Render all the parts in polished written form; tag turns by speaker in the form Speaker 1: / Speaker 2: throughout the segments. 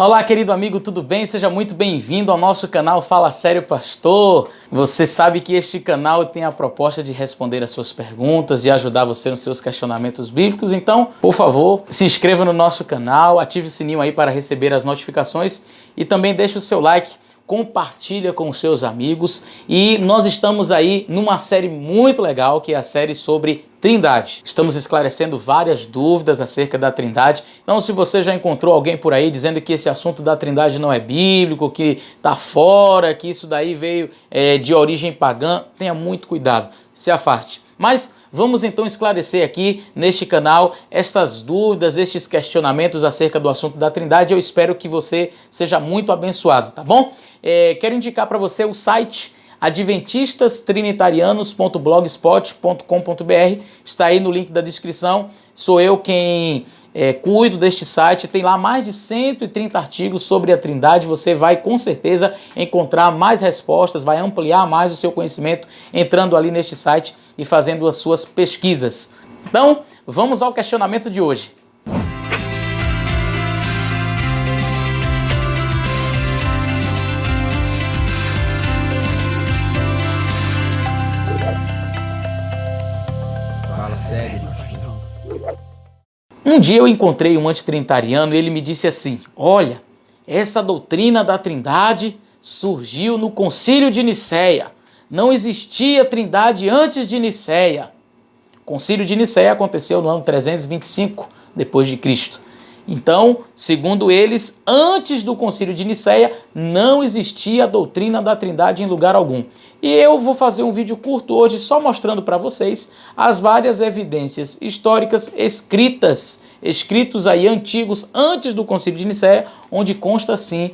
Speaker 1: Olá, querido amigo, tudo bem? Seja muito bem-vindo ao nosso canal Fala Sério Pastor. Você sabe que este canal tem a proposta de responder as suas perguntas, de ajudar você nos seus questionamentos bíblicos. Então, por favor, se inscreva no nosso canal, ative o sininho aí para receber as notificações e também deixe o seu like. Compartilha com os seus amigos e nós estamos aí numa série muito legal, que é a série sobre Trindade. Estamos esclarecendo várias dúvidas acerca da Trindade. Então, se você já encontrou alguém por aí dizendo que esse assunto da Trindade não é bíblico, que está fora, que isso daí veio de origem pagã, tenha muito cuidado, se afaste. Mas vamos então esclarecer aqui neste canal estas dúvidas, estes questionamentos acerca do assunto da Trindade. Eu espero que você seja muito abençoado, tá bom? Quero indicar para você o site adventistastrinitarianos.blogspot.com.br. Está aí no link da descrição. Sou eu quem cuido deste site. Tem lá mais de 130 artigos sobre a Trindade. Você vai com certeza encontrar mais respostas, vai ampliar mais o seu conhecimento entrando ali neste site e fazendo as suas pesquisas. Então, vamos ao questionamento de hoje.
Speaker 2: Fala sério.
Speaker 1: Um dia eu encontrei um antitrinitariano e ele me disse assim: olha, essa doutrina da Trindade surgiu no Concílio de Nicéia. Não existia Trindade antes de Nicéia. O Concílio de Nicéia aconteceu no ano 325 depois de Cristo. Então, segundo eles, antes do Concílio de Nicéia não existia a doutrina da Trindade em lugar algum. E eu vou fazer um vídeo curto hoje só mostrando para vocês as várias evidências históricas escritos aí antigos antes do Concílio de Nicéia, onde consta sim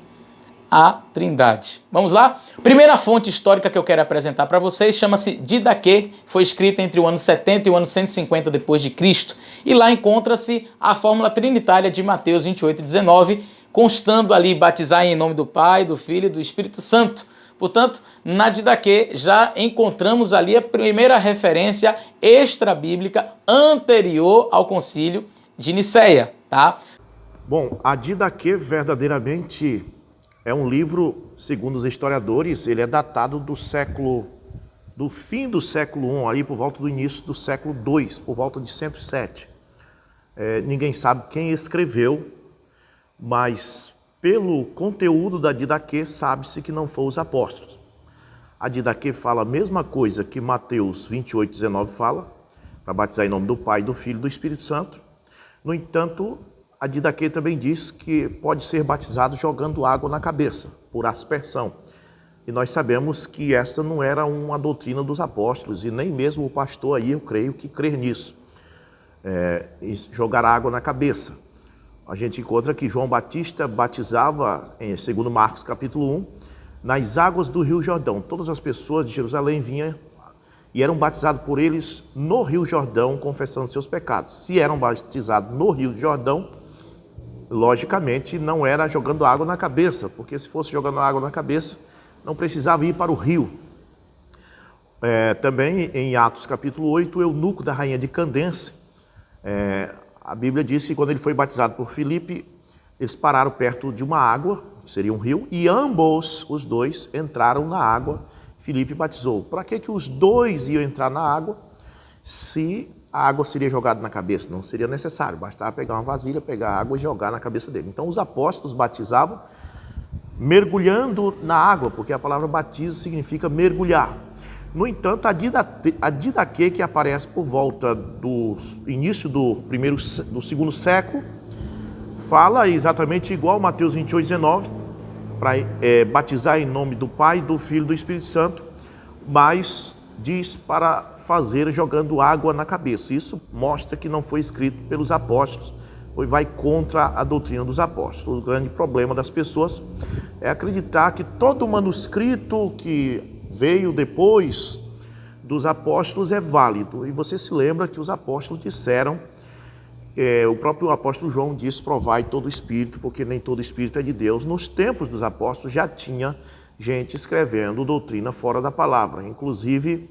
Speaker 1: a Trindade. Vamos lá? Primeira fonte histórica que eu quero apresentar para vocês chama-se Didaquê, foi escrita entre o ano 70 e o ano 150 depois de Cristo, e lá encontra-se a fórmula trinitária de Mateus 28:19, constando ali batizar em nome do Pai, do Filho e do Espírito Santo. Portanto, na Didaquê já encontramos ali a primeira referência extra-bíblica anterior ao Concílio de Nicéia, tá?
Speaker 3: Bom, a Didaquê verdadeiramente é um livro, segundo os historiadores, ele é datado do fim do século I, ali por volta do início do século II, por volta de 107. Ninguém sabe quem escreveu, mas pelo conteúdo da Didaquê sabe-se que não foram os apóstolos. A Didaquê fala a mesma coisa que Mateus 28:19 fala, para batizar em nome do Pai, do Filho e do Espírito Santo. No entanto, a Didaquê também diz que pode ser batizado jogando água na cabeça, por aspersão. E nós sabemos que esta não era uma doutrina dos apóstolos, e nem mesmo o pastor aí, eu creio, que crer nisso. Jogar água na cabeça. A gente encontra que João Batista batizava, segundo Marcos capítulo 1, nas águas do Rio Jordão. Todas as pessoas de Jerusalém vinham e eram batizados por eles no Rio Jordão, confessando seus pecados. Se eram batizados no Rio Jordão, logicamente não era jogando água na cabeça, porque se fosse jogando água na cabeça, não precisava ir para o rio. Também em Atos capítulo 8, o eunuco da rainha de Candence, a Bíblia diz que quando ele foi batizado por Filipe, eles pararam perto de uma água, que seria um rio, e ambos, os dois, entraram na água. Filipe batizou. Para que os dois iam entrar na água se a água seria jogada na cabeça? Não seria necessário, bastava pegar uma vasilha, pegar água e jogar na cabeça dele. Então os apóstolos batizavam mergulhando na água, porque a palavra batismo significa mergulhar. No entanto, a Didaquê, que aparece por volta do início do segundo século, fala exatamente igual Mateus 28:19, para batizar em nome do Pai, do Filho e do Espírito Santo, mas diz para fazer jogando água na cabeça. Isso mostra que não foi escrito pelos apóstolos, pois vai contra a doutrina dos apóstolos. O grande problema das pessoas é acreditar que todo manuscrito que veio depois dos apóstolos é válido. E você se lembra que os apóstolos disseram, o próprio apóstolo João disse: provai todo espírito, porque nem todo espírito é de Deus. Nos tempos dos apóstolos já tinha gente escrevendo doutrina fora da palavra. Inclusive,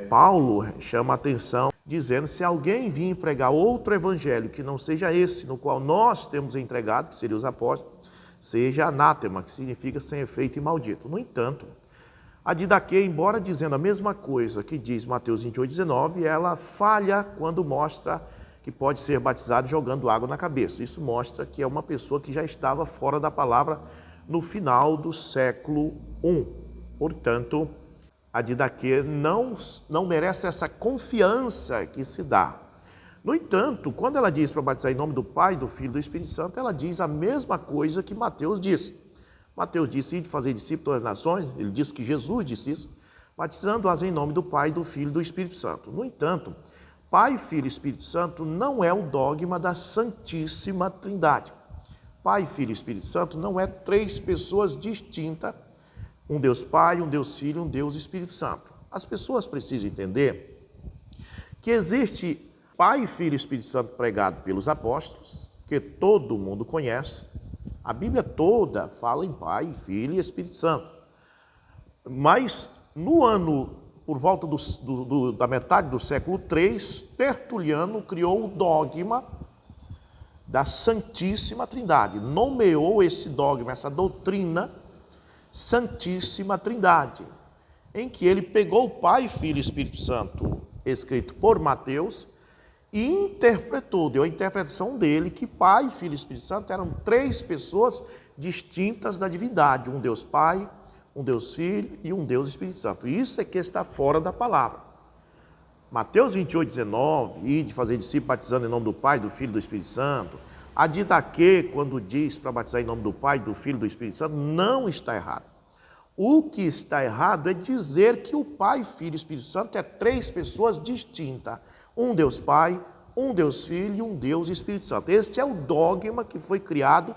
Speaker 3: Paulo chama a atenção dizendo: se alguém vir pregar outro evangelho que não seja esse no qual nós temos entregado, que seria os apóstolos, seja anátema, que significa sem efeito e maldito. No entanto, a didaquê, embora dizendo a mesma coisa que diz Mateus 28:19, ela falha quando mostra que pode ser batizado jogando água na cabeça. Isso mostra que é uma pessoa que já estava fora da palavra no final do século I. Portanto, a didaquê não merece essa confiança que se dá. No entanto, quando ela diz para batizar em nome do Pai, do Filho e do Espírito Santo, ela diz a mesma coisa que Mateus disse. Mateus disse de fazer discípulos das nações, ele disse que Jesus disse isso, batizando-as em nome do Pai, do Filho e do Espírito Santo. No entanto, Pai, Filho e Espírito Santo não é o dogma da Santíssima Trindade. Pai, Filho e Espírito Santo não é três pessoas distintas, um Deus Pai, um Deus Filho, um Deus Espírito Santo. As pessoas precisam entender que existe Pai, Filho e Espírito Santo pregado pelos apóstolos, que todo mundo conhece. A Bíblia toda fala em Pai, Filho e Espírito Santo. Mas no ano, por volta da metade do século III, Tertuliano criou o dogma da Santíssima Trindade. Nomeou esse dogma, essa doutrina, Santíssima Trindade, em que ele pegou o Pai, Filho e Espírito Santo, escrito por Mateus, e interpretou, deu a interpretação dele, que Pai, Filho e Espírito Santo eram três pessoas distintas da divindade, um Deus Pai, um Deus Filho e um Deus Espírito Santo. Isso é que está fora da palavra. Mateus 28:19, e de fazer discípulos batizando em nome do Pai, do Filho e do Espírito Santo, a didaquê, quando diz para batizar em nome do Pai, do Filho e do Espírito Santo, não está errado. O que está errado é dizer que o Pai, Filho e Espírito Santo é três pessoas distintas. Um Deus Pai, um Deus Filho e um Deus Espírito Santo. Este é o dogma que foi criado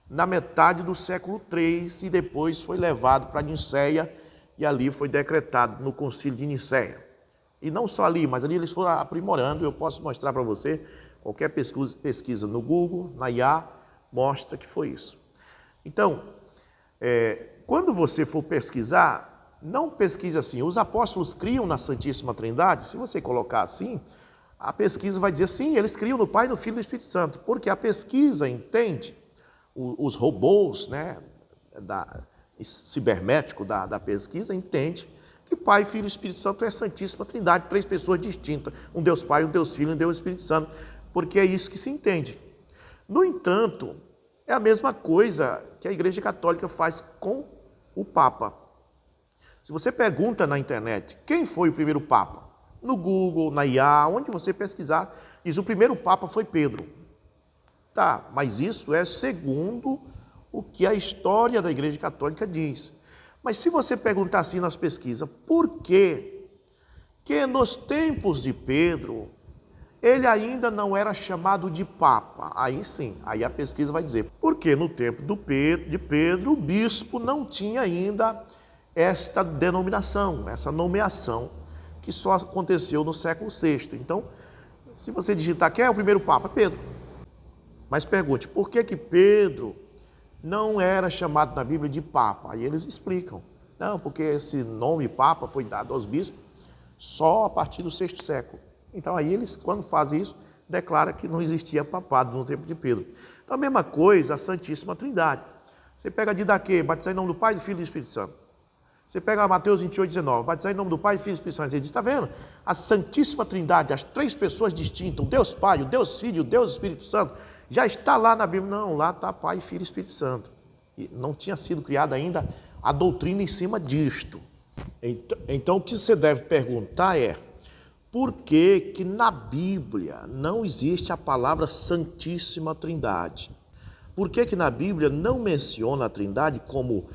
Speaker 3: na metade do século III e depois foi levado para Nicéia e ali foi decretado no concílio de Nicéia. E não só ali, mas ali eles foram aprimorando. Eu posso mostrar para você, qualquer pesquisa no Google, na IA, mostra que foi isso. Então, quando você for pesquisar, não pesquise assim, os apóstolos criam na Santíssima Trindade. Se você colocar assim, a pesquisa vai dizer, sim, eles criam no Pai, no Filho e no Espírito Santo, porque a pesquisa entende, os robôs, né, cibernético da pesquisa, entende que Pai, Filho e Espírito Santo é a Santíssima Trindade, três pessoas distintas, um Deus Pai, um Deus Filho e um Deus Espírito Santo, porque é isso que se entende. No entanto, é a mesma coisa que a Igreja Católica faz com o Papa. Se você pergunta na internet, quem foi o primeiro Papa? No Google, na IA, onde você pesquisar, diz o primeiro Papa foi Pedro. Tá, mas isso é segundo o que a história da Igreja Católica diz. Mas se você perguntar assim nas pesquisas, por quê? Que nos tempos de Pedro, ele ainda não era chamado de Papa. Aí sim, aí a pesquisa vai dizer, porque no tempo de Pedro, o bispo não tinha ainda esta denominação, essa nomeação, que só aconteceu no século VI. Então, se você digitar quem é o primeiro Papa, Pedro. Mas pergunte, por que Pedro não era chamado na Bíblia de Papa? Aí eles explicam. Não, porque esse nome Papa foi dado aos bispos só a partir do VI século. Então aí eles, quando fazem isso, declaram que não existia papado no tempo de Pedro. Então a mesma coisa, a Santíssima Trindade. Você pega a didaquê, batizar em nome do Pai, do Filho e do Espírito Santo. Você pega Mateus 28:19, batizar em nome do Pai, do Filho e do Espírito Santo. Ele diz, está vendo? A Santíssima Trindade, as três pessoas distintas, o Deus Pai, o Deus Filho, o Deus Espírito Santo, já está lá na Bíblia. Não, lá está Pai, Filho e Espírito Santo. E não tinha sido criada ainda a doutrina em cima disto. Então o que você deve perguntar é, por que que na Bíblia não existe a palavra Santíssima Trindade? Por que que na Bíblia não menciona a Trindade como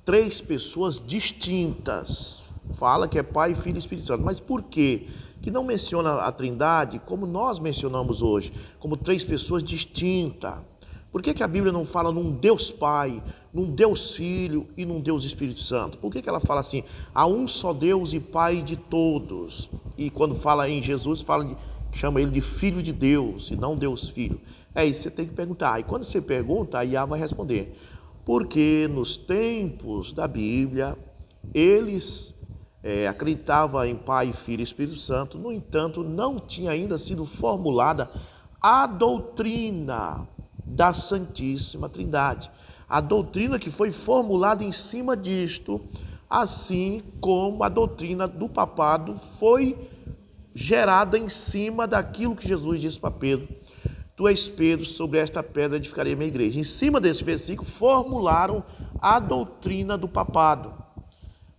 Speaker 3: três pessoas distintas? Fala que é Pai, Filho e Espírito Santo. Mas por quê que não menciona a Trindade como nós mencionamos hoje, como três pessoas distintas? Por que que a Bíblia não fala num Deus Pai, num Deus Filho e num Deus Espírito Santo? Por que que ela fala assim, há um só Deus e Pai de todos? E quando fala em Jesus, chama ele de Filho de Deus e não Deus Filho. É isso que você tem que perguntar. E quando você pergunta, a IA vai responder. Porque nos tempos da Bíblia, eles acreditavam em Pai, Filho e Espírito Santo. No entanto, não tinha ainda sido formulada a doutrina da Santíssima Trindade. a doutrina que foi formulada em cima disto, assim como a doutrina do papado foi gerada em cima daquilo que Jesus disse para Pedro. Tu és Pedro, sobre esta pedra edificarei a minha igreja. Em cima desse versículo, formularam a doutrina do papado.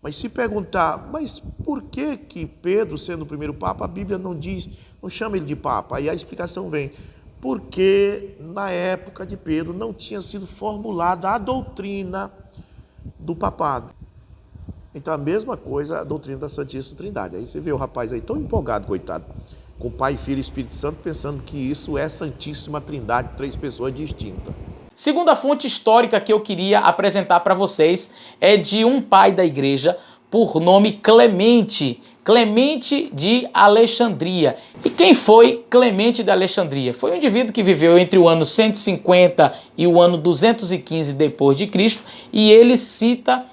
Speaker 3: Mas se perguntar, mas por que que Pedro, sendo o primeiro papa, a Bíblia não diz, não chama ele de papa? Aí a explicação vem. Porque na época de Pedro não tinha sido formulada a doutrina do papado. Então a mesma coisa a doutrina da Santíssima Trindade. Aí você vê o rapaz aí tão empolgado, coitado, com Pai, Filho e Espírito Santo, pensando que isso é Santíssima Trindade, 3 pessoas distintas.
Speaker 1: Segunda fonte histórica que eu queria apresentar para vocês é de um pai da igreja por nome Clemente, Clemente de Alexandria. E quem foi Clemente de Alexandria? Foi um indivíduo que viveu entre o ano 150 e o ano 215 depois de Cristo, e ele cita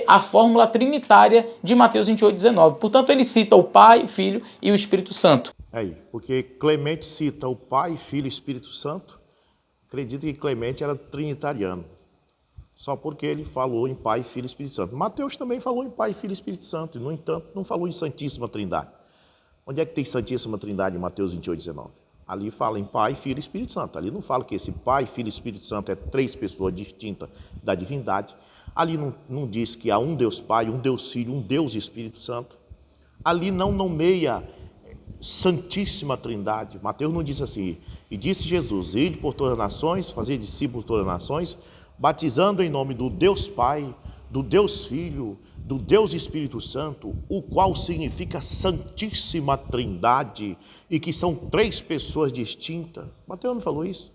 Speaker 1: a fórmula trinitária de Mateus 28:19. Portanto, ele cita o Pai, Filho e o Espírito Santo.
Speaker 3: Aí, porque Clemente cita o Pai, Filho e Espírito Santo, acredito que Clemente era trinitariano, só porque ele falou em Pai, Filho e Espírito Santo. Mateus também falou em Pai, Filho e Espírito Santo, e no entanto não falou em Santíssima Trindade. Onde é que tem Santíssima Trindade em Mateus 28:19? Ali fala em Pai, Filho e Espírito Santo. Ali não fala que esse Pai, Filho e Espírito Santo é 3 pessoas distintas da divindade. Ali não diz que há um Deus Pai, um Deus Filho, um Deus Espírito Santo. Ali não nomeia Santíssima Trindade. Mateus não disse assim, e disse Jesus, ide por todas as nações, fazei discípulos de todas as nações, batizando em nome do Deus Pai, do Deus Filho, do Deus Espírito Santo, o qual significa Santíssima Trindade, e que são 3 pessoas distintas. Mateus não falou isso.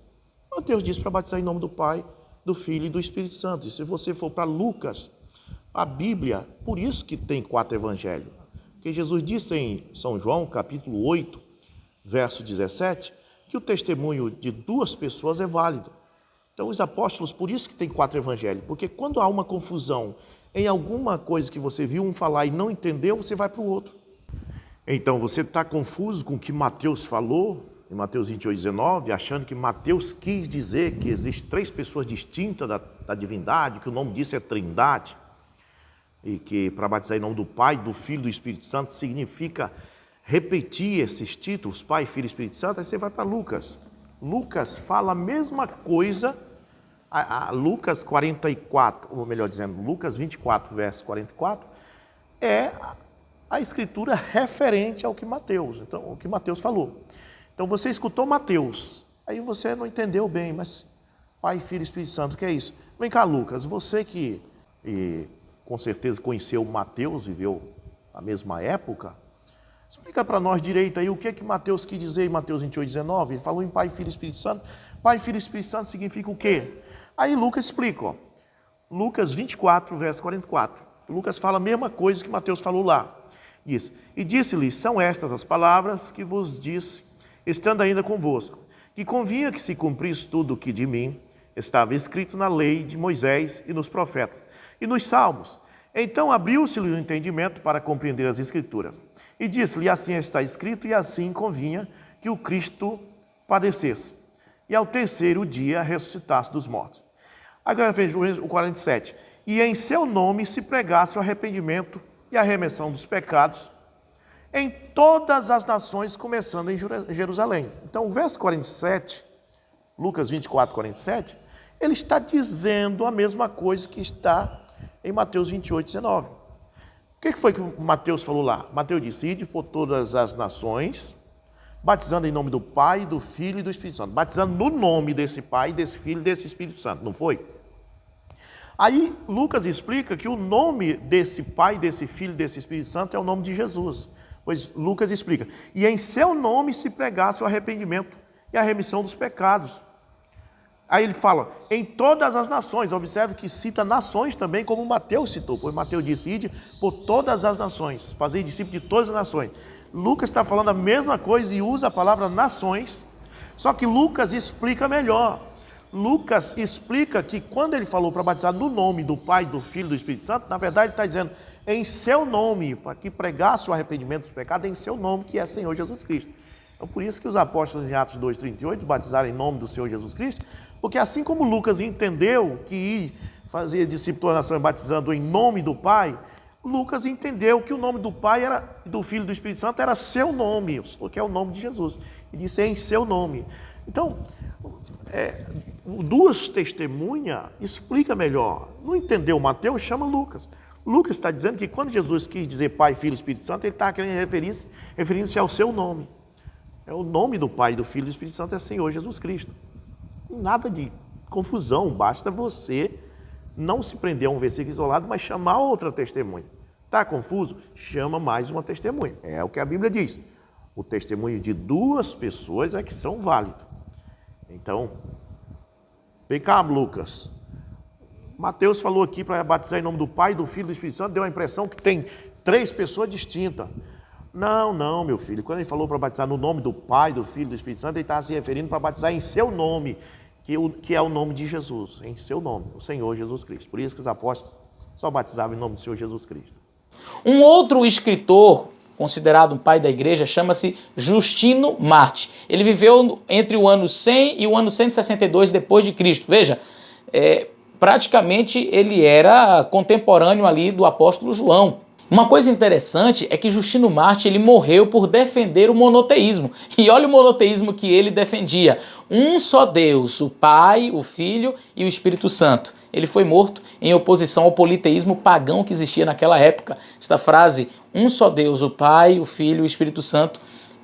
Speaker 3: Mateus disse para batizar em nome do Pai, do Filho e do Espírito Santo. E se você for para Lucas, a Bíblia, por isso que tem 4 evangelhos. Porque Jesus disse em São João, capítulo 8, verso 17, que o testemunho de 2 pessoas é válido. Então os apóstolos, por isso que tem 4 evangelhos, porque quando há uma confusão em alguma coisa que você viu um falar e não entendeu, você vai para o outro. Então você está confuso com o que Mateus falou, em Mateus 28:19, achando que Mateus quis dizer que existem 3 pessoas distintas da divindade, que o nome disso é Trindade, e que para batizar em nome do Pai, do Filho e do Espírito Santo significa repetir esses títulos, Pai, Filho e Espírito Santo. Aí você vai para Lucas. Lucas fala a mesma coisa, Lucas 44, ou melhor dizendo, Lucas 24, verso 44, é a escritura referente ao que Mateus, então, o que Mateus falou. Então você escutou Mateus, aí você não entendeu bem, mas Pai, Filho e Espírito Santo, o que é isso? Vem cá, Lucas, você que com certeza conheceu Mateus, viveu na mesma época, explica para nós direito aí o que Mateus quis dizer em Mateus 28:19. Ele falou em Pai, Filho e Espírito Santo. Pai, Filho e Espírito Santo significa o quê? Aí Lucas explica, ó. Lucas 24, verso 44. Lucas fala a mesma coisa que Mateus falou lá. Diz, e disse-lhe, são estas as palavras que vos disse, estando ainda convosco, que convinha que se cumprisse tudo o que de mim estava escrito na lei de Moisés e nos profetas e nos salmos. Então abriu-se-lhe o entendimento para compreender as Escrituras. E disse-lhe, assim está escrito, e assim convinha que o Cristo padecesse, e ao 3º dia ressuscitasse dos mortos. Agora veja o 47. E em seu nome se pregasse o arrependimento e a remissão dos pecados em todas as nações, começando em Jerusalém. Então o verso 47, Lucas 24, 47, ele está dizendo a mesma coisa que está em Mateus 28:19. O que foi que Mateus falou lá? Mateus disse, ide por todas as nações, batizando em nome do Pai, do Filho e do Espírito Santo. Batizando no nome desse Pai, desse Filho e desse Espírito Santo, não foi? Aí Lucas explica que o nome desse Pai, desse Filho e desse Espírito Santo é o nome de Jesus. Pois Lucas explica, e em seu nome se pregasse o arrependimento e a remissão dos pecados. Aí ele fala, em todas as nações. Observe que cita nações também, como Mateus citou, pois Mateus disse, ide por todas as nações, fazei discípulos de todas as nações. Lucas está falando a mesma coisa e usa a palavra nações, só que Lucas explica melhor. Lucas explica que quando ele falou para batizar no nome do Pai, do Filho e do Espírito Santo, na verdade ele está dizendo em seu nome, para que pregasse o arrependimento dos pecados, em seu nome, que é Senhor Jesus Cristo. Então, por isso que os apóstolos em Atos 2,38 batizaram em nome do Senhor Jesus Cristo, porque assim como Lucas entendeu que fazia discipulação batizando em nome do Pai, Lucas entendeu que o nome do Pai era, do Filho e do Espírito Santo era seu nome, que é o nome de Jesus. E disse em seu nome. Então, duas testemunhas explica melhor. Não entendeu Mateus, chama Lucas. Lucas está dizendo que quando Jesus quis dizer Pai, Filho e Espírito Santo, ele está querendo referindo-se ao seu nome. É o nome do Pai, do Filho e do Espírito Santo é Senhor Jesus Cristo. Nada de confusão, basta você não se prender a um versículo isolado, mas chamar outra testemunha. Está confuso? Chama mais uma testemunha. É o que a Bíblia diz. O testemunho de duas pessoas é que são válidos. Então, vem cá, Lucas. Mateus falou aqui para batizar em nome do Pai, do Filho e do Espírito Santo, deu a impressão que tem três pessoas distintas. Não, meu filho. Quando ele falou para batizar no nome do Pai, do Filho e do Espírito Santo, ele estava se referindo para batizar em seu nome, que é o nome de Jesus, em seu nome, o Senhor Jesus Cristo. Por isso que os apóstolos só batizavam em nome do Senhor Jesus Cristo.
Speaker 1: Um outro escritor, considerado um pai da igreja, chama-se Justino Marte. Ele viveu entre o ano 100 e o ano 162 depois de Cristo. Veja, praticamente ele era contemporâneo ali do apóstolo João. Uma coisa interessante é que Justino Marte ele morreu por defender o monoteísmo. E olha o monoteísmo que ele defendia. Um só Deus, o Pai, o Filho e o Espírito Santo. Ele foi morto em oposição ao politeísmo pagão que existia naquela época. Esta frase, um só Deus, o Pai, o Filho e o Espírito Santo,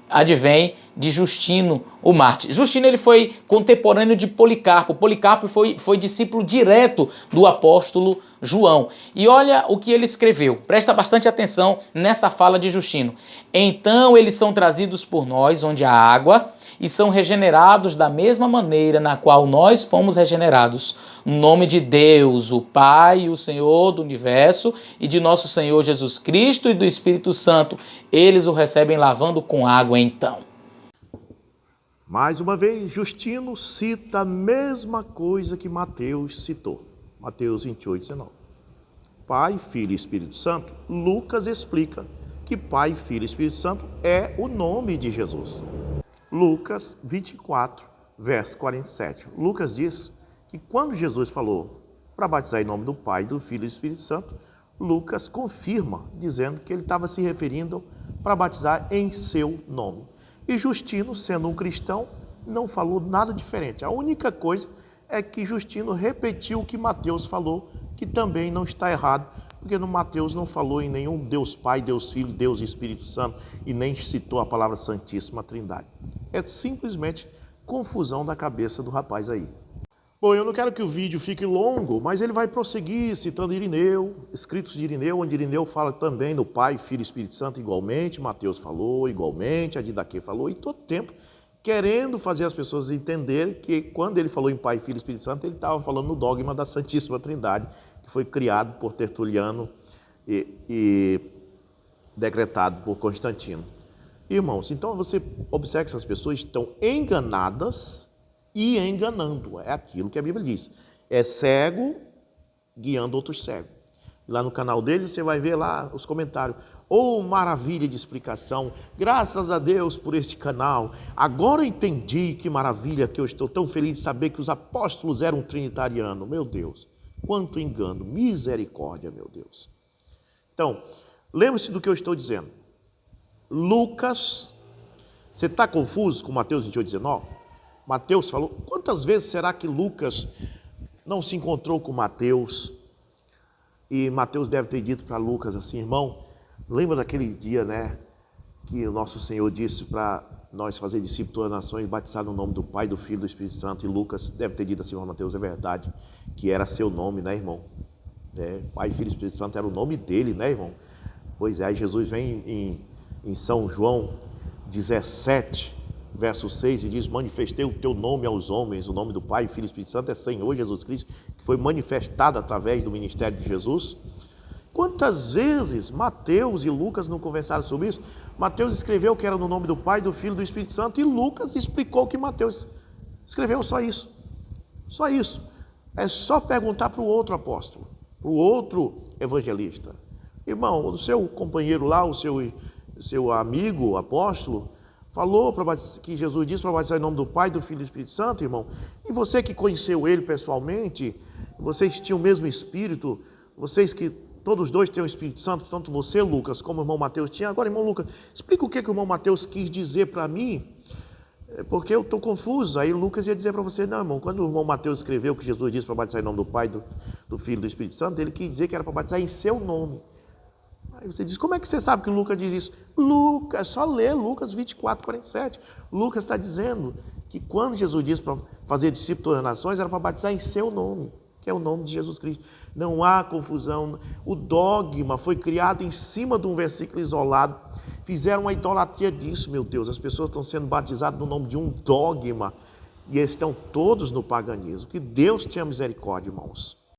Speaker 1: advém de Justino o Marte. Justino ele foi contemporâneo de Policarpo. Policarpo foi discípulo direto do apóstolo João. E olha o que ele escreveu. Presta bastante atenção nessa fala de Justino. Então eles são trazidos por nós, onde há água, e são regenerados da mesma maneira na qual nós fomos regenerados. No nome de Deus, o Pai, o Senhor do Universo, e de nosso Senhor Jesus Cristo e do Espírito Santo. Eles o recebem lavando com água então.
Speaker 3: Mais uma vez, Justino cita a mesma coisa que Mateus citou. Mateus 28, 19. Pai, Filho e Espírito Santo, Lucas explica que Pai, Filho e Espírito Santo é o nome de Jesus. Lucas 24, verso 47. Lucas diz que quando Jesus falou para batizar em nome do Pai, do Filho e do Espírito Santo, Lucas confirma, dizendo que ele estava se referindo para batizar em seu nome. E Justino, sendo um cristão, não falou nada diferente. A única coisa é que Justino repetiu o que Mateus falou, que também não está errado, porque no Mateus não falou em nenhum Deus Pai, Deus Filho, Deus Espírito Santo, e nem citou a palavra Santíssima Trindade. É simplesmente confusão da cabeça do rapaz aí. Bom, eu não quero que o vídeo fique longo, mas ele vai prosseguir citando Irineu, escritos de Irineu, onde Irineu fala também no Pai, Filho e Espírito Santo igualmente, Mateus falou igualmente, a Didaquê falou, e todo tempo querendo fazer as pessoas entenderem que quando ele falou em Pai, Filho e Espírito Santo, ele estava falando no dogma da Santíssima Trindade, que foi criado por Tertuliano e decretado por Constantino. Irmãos, então você observa que essas pessoas estão enganadas e enganando. É aquilo que a Bíblia diz. É cego guiando outros cegos. Lá no canal dele você vai ver lá os comentários. Oh, maravilha de explicação. Graças a Deus por este canal. Agora eu entendi que maravilha, que eu estou tão feliz de saber que os apóstolos eram trinitarianos. Meu Deus, quanto engano. Misericórdia, meu Deus. Então, lembre-se do que eu estou dizendo. Lucas, você está confuso com Mateus 28, 19? Mateus falou, quantas vezes será que Lucas não se encontrou com Mateus? E Mateus deve ter dito para Lucas assim, irmão, lembra daquele dia, né, que o nosso Senhor disse para nós fazer discípulos de todas as nações, batizar no nome do Pai, do Filho e do Espírito Santo, e Lucas deve ter dito assim, irmão Mateus, é verdade, que era seu nome, né, irmão? Pai, Filho e Espírito Santo era o nome dele, né, irmão? Pois é, aí Jesus vem em São João 17, verso 6, e diz, manifestei o teu nome aos homens, o nome do Pai, Filho e Espírito Santo é Senhor Jesus Cristo, que foi manifestado através do ministério de Jesus. Quantas vezes Mateus e Lucas não conversaram sobre isso? Mateus escreveu que era no nome do Pai, do Filho e do Espírito Santo, e Lucas explicou que Mateus escreveu só isso. Só isso. É só perguntar para o outro apóstolo, para o outro evangelista. Irmão, o seu companheiro lá, o seu amigo apóstolo, falou que Jesus disse para batizar em nome do Pai, do Filho e do Espírito Santo, irmão. E você que conheceu ele pessoalmente, vocês tinham o mesmo Espírito, vocês que todos dois têm o Espírito Santo, tanto você, Lucas, como o irmão Mateus tinha. Agora, irmão Lucas, explica o que o irmão Mateus quis dizer para mim, porque eu estou confuso. Aí Lucas ia dizer para você, não, irmão, quando o irmão Mateus escreveu que Jesus disse para batizar em nome do Pai, do Filho e do Espírito Santo, ele quis dizer que era para batizar em seu nome. Aí você diz, como é que você sabe que Lucas diz isso? Lucas, só lê Lucas 24, 47. Lucas está dizendo que quando Jesus disse para fazer discípulos de todas as nações, era para batizar em seu nome, que é o nome de Jesus Cristo. Não há confusão. O dogma foi criado em cima de um versículo isolado. Fizeram uma idolatria disso, meu Deus. As pessoas estão sendo batizadas no nome de um dogma e estão todos no paganismo. Que Deus tenha misericórdia, irmãos.